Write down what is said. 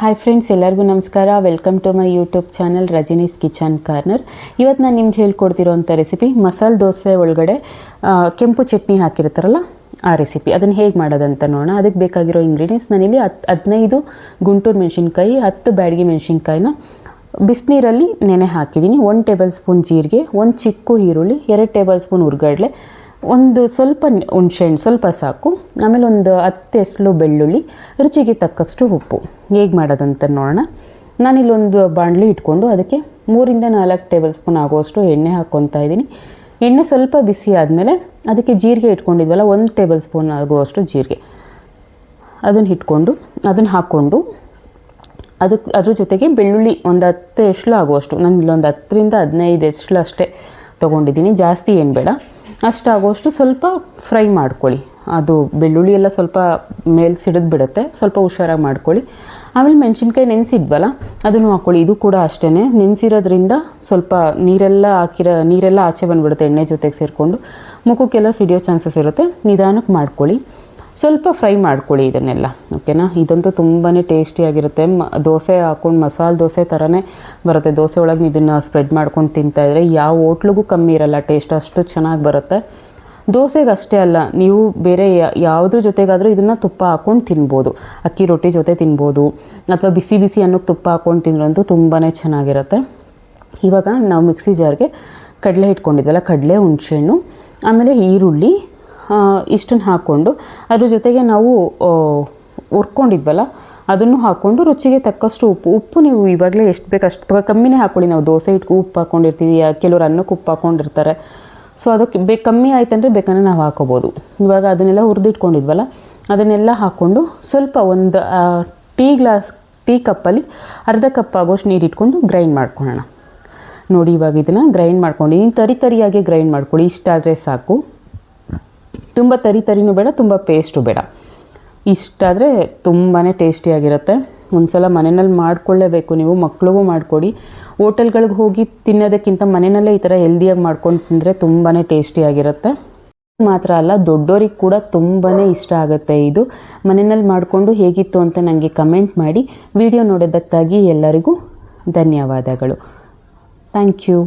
Hi friends, ಎಲ್ಲರಿಗೂ ನಮಸ್ಕಾರ. Welcome to my YouTube channel Rajani's kitchen corner. ಇವತ್ತು ನಾನು ನಿಮ್ಗೆ ಹೇಳ್ಕೊಡ್ತಿರೋಂಥ ರೆಸಿಪಿ ಮಸಾಲೆ ದೋಸೆ ಒಳಗಡೆ ಕೆಂಪು ಚಟ್ನಿ ಹಾಕಿರ್ತಾರಲ್ಲ ಆ ರೆಸಿಪಿ. ಅದನ್ನು ಹೇಗೆ ಮಾಡೋದಂತ ನೋಡೋಣ. ಅದಕ್ಕೆ ಬೇಕಾಗಿರೋ ಇಂಗ್ರೀಡಿಯೆಂಟ್ಸ್ ನಾನಿಲ್ಲಿ 15 ಗುಂಟೂರು ಮೆಣಸಿನ್ಕಾಯಿ, 10 ಬ್ಯಾಡಗಿ ಮೆಣಸಿನ್ಕಾಯಿನ ಬಿಸಿನೀರಲ್ಲಿ ನೆನೆ ಹಾಕಿದ್ದೀನಿ. 1 ಟೇಬಲ್ ಸ್ಪೂನ್ ಜೀರಿಗೆ, 1 ಚಿಕ್ಕ ಈರುಳ್ಳಿ, 2 ಟೇಬಲ್ ಸ್ಪೂನ್ ಹುರ್ಗಡ್ಲೆ, ಒಂದು ಸ್ವಲ್ಪ ಹುಣಸೆಹಣ್ಣು ಸ್ವಲ್ಪ ಸಾಕು, ಆಮೇಲೆ ಒಂದು 10 ಎಸಳು ಬೆಳ್ಳುಳ್ಳಿ, ರುಚಿಗೆ ತಕ್ಕಷ್ಟು ಉಪ್ಪು. ಹೇಗೆ ಮಾಡೋದಂತ ನೋಡೋಣ. ನಾನಿಲ್ಲೊಂದು ಬಾಣಲಿ ಇಟ್ಕೊಂಡು ಅದಕ್ಕೆ 3 ರಿಂದ 4 ಟೇಬಲ್ ಸ್ಪೂನ್ ಆಗುವಷ್ಟು ಎಣ್ಣೆ ಹಾಕ್ಕೊತಾ ಇದ್ದೀನಿ. ಎಣ್ಣೆ ಸ್ವಲ್ಪ ಬಿಸಿ ಆದಮೇಲೆ ಅದಕ್ಕೆ ಜೀರಿಗೆ ಇಟ್ಕೊಂಡಿದ್ವಲ್ಲ, 1 ಟೇಬಲ್ ಸ್ಪೂನ್ ಆಗುವಷ್ಟು ಜೀರಿಗೆ ಅದನ್ನು ಹಾಕ್ಕೊಂಡು ಅದ್ರ ಜೊತೆಗೆ ಬೆಳ್ಳುಳ್ಳಿ ಒಂದು 10 ಎಸಳು ಆಗುವಷ್ಟು, ನಾನು ಇಲ್ಲೊಂದು 10 ರಿಂದ 15 ಎಸಳು ಅಷ್ಟೇ ತೊಗೊಂಡಿದ್ದೀನಿ, ಜಾಸ್ತಿ ಏನು ಬೇಡ, ಅಷ್ಟಾಗುವಷ್ಟು ಸ್ವಲ್ಪ ಫ್ರೈ ಮಾಡ್ಕೊಳ್ಳಿ. ಅದು ಬೆಳ್ಳುಳ್ಳಿ ಎಲ್ಲ ಸ್ವಲ್ಪ ಮೇಲೆ ಸಿಡಿದು ಬಿಡುತ್ತೆ, ಸ್ವಲ್ಪ ಹುಷಾರಾಗಿ ಮಾಡ್ಕೊಳ್ಳಿ. ಆಮೇಲೆ ಮೆಣಸಿನ್ಕಾಯಿ ನೆನೆಸಿದ್ವಲ್ಲ ಅದನ್ನು ಹಾಕ್ಕೊಳ್ಳಿ. ಇದು ಕೂಡ ಅಷ್ಟೇ, ನೆನೆಸಿರೋದ್ರಿಂದ ಸ್ವಲ್ಪ ನೀರೆಲ್ಲ ಆಚೆ ಬಂದುಬಿಡುತ್ತೆ, ಎಣ್ಣೆ ಜೊತೆಗೆ ಸೇರಿಕೊಂಡು ಮುಖಕ್ಕೆಲ್ಲ ಸಿಡಿಯೋ ಚಾನ್ಸಸ್ ಇರುತ್ತೆ. ನಿಧಾನಕ್ಕೆ ಮಾಡ್ಕೊಳ್ಳಿ, ಸ್ವಲ್ಪ ಫ್ರೈ ಮಾಡ್ಕೊಳ್ಳಿ ಇದನ್ನೆಲ್ಲ, ಓಕೆನಾ. ಇದಂತೂ ತುಂಬಾ ಟೇಸ್ಟಿಯಾಗಿರುತ್ತೆ. ದೋಸೆ ಹಾಕ್ಕೊಂಡು ಮಸಾಲೆ ದೋಸೆ ಥರನೇ ಬರುತ್ತೆ. ದೋಸೆ ಒಳಗೆ ಇದನ್ನು ಸ್ಪ್ರೆಡ್ ಮಾಡ್ಕೊಂಡು ತಿಂತಾಯಿದ್ರೆ ಯಾವ ಹೋಟ್ಲಿಗೂ ಕಮ್ಮಿ ಇರಲ್ಲ, ಟೇಸ್ಟ್ ಅಷ್ಟು ಚೆನ್ನಾಗಿ ಬರುತ್ತೆ. ದೋಸೆಗೆ ಅಷ್ಟೇ ಅಲ್ಲ, ನೀವು ಬೇರೆ ಯಾವುದ್ರ ಜೊತೆಗಾದರೂ ಇದನ್ನು ತುಪ್ಪ ಹಾಕ್ಕೊಂಡು ತಿನ್ಬೋದು. ಅಕ್ಕಿ ರೊಟ್ಟಿ ಜೊತೆ ತಿನ್ಬೋದು, ಅಥವಾ ಬಿಸಿ ಬಿಸಿ ಅನ್ನಕ್ಕೆ ತುಪ್ಪ ಹಾಕ್ಕೊಂಡು ತಿಂದ್ರಂತೂ ತುಂಬಾ ಚೆನ್ನಾಗಿರುತ್ತೆ. ಇವಾಗ ನಾವು ಮಿಕ್ಸಿ ಜಾರ್ಗೆ ಕಡಲೆ ಇಟ್ಕೊಂಡಿದ್ವಲ್ಲ, ಕಡಲೆ, ಹುಣಸೆಹಣ್ಣು, ಆಮೇಲೆ ಈರುಳ್ಳಿ ಇಷ್ಟನ್ನು ಹಾಕ್ಕೊಂಡು ಅದ್ರ ಜೊತೆಗೆ ನಾವು ಹುರ್ಕೊಂಡಿದ್ವಲ್ಲ ಅದನ್ನು ಹಾಕ್ಕೊಂಡು ರುಚಿಗೆ ತಕ್ಕಷ್ಟು ಉಪ್ಪು ನೀವು ಇವಾಗಲೇ ಎಷ್ಟು ಬೇಕು ಅಷ್ಟು ಕಮ್ಮಿನೇ ಹಾಕ್ಕೊಳ್ಳಿ. ನಾವು ದೋಸೆ ಇಟ್ಟು ಉಪ್ಪು ಹಾಕ್ಕೊಂಡಿರ್ತೀವಿ, ಕೆಲವರು ಅನ್ನಕ್ಕೆ ಉಪ್ಪು ಹಾಕ್ಕೊಂಡಿರ್ತಾರೆ. ಸೊ ಅದಕ್ಕೆ ಕಮ್ಮಿ ಆಯ್ತಂದರೆ ಬೇಕಂದರೆ ನಾವು ಹಾಕೋಬೋದು. ಇವಾಗ ಅದನ್ನೆಲ್ಲ ಹುರಿದಿಟ್ಕೊಂಡಿದ್ವಲ್ಲ ಅದನ್ನೆಲ್ಲ ಹಾಕ್ಕೊಂಡು ಸ್ವಲ್ಪ ಒಂದು ಟೀ ಕಪ್ಪಲ್ಲಿ ಅರ್ಧ ಕಪ್ ಆಗೋಷ್ಟು ನೀರು ಇಟ್ಕೊಂಡು ಗ್ರೈಂಡ್ ಮಾಡ್ಕೊಳ್ಳೋಣ. ನೋಡಿ, ಇವಾಗ ಇದನ್ನು ಗ್ರೈಂಡ್ ಮಾಡ್ಕೊಂಡು ತರಿಯಾಗಿ ಗ್ರೈಂಡ್ ಮಾಡ್ಕೊಳ್ಳಿ. ಇಷ್ಟಾದರೆ ಸಾಕು, ತುಂಬ ತರಿನೂ ಬೇಡ, ತುಂಬ ಪೇಸ್ಟು ಬೇಡ. ಇಷ್ಟಾದರೆ ತುಂಬಾ ಟೇಸ್ಟಿಯಾಗಿರುತ್ತೆ. ಒಂದ್ಸಲ ಮನೆಯಲ್ಲಿ ಮಾಡ್ಕೊಳ್ಳೇಬೇಕು ನೀವು, ಮಕ್ಳಿಗೂ ಮಾಡಿಕೊಡಿ. ಹೋಟೆಲ್ಗಳಿಗೆ ಹೋಗಿ ತಿನ್ನೋದಕ್ಕಿಂತ ಮನೆಯಲ್ಲೇ ಈ ಥರ ಹೆಲ್ದಿಯಾಗಿ ಮಾಡ್ಕೊಂಡು ತಿಂದರೆ ತುಂಬಾ ಟೇಸ್ಟಿಯಾಗಿರುತ್ತೆ. ಮಾತ್ರ ಅಲ್ಲ, ದೊಡ್ಡೋರಿಗೆ ಕೂಡ ತುಂಬಾ ಇಷ್ಟ ಆಗುತ್ತೆ ಇದು. ಮನೆಯಲ್ಲಿ ಮಾಡಿಕೊಂಡು ಹೇಗಿತ್ತು ಅಂತ ನನಗೆ ಕಮೆಂಟ್ ಮಾಡಿ. ವಿಡಿಯೋ ನೋಡೋದಕ್ಕಾಗಿ ಎಲ್ಲರಿಗೂ ಧನ್ಯವಾದಗಳು. Thank you.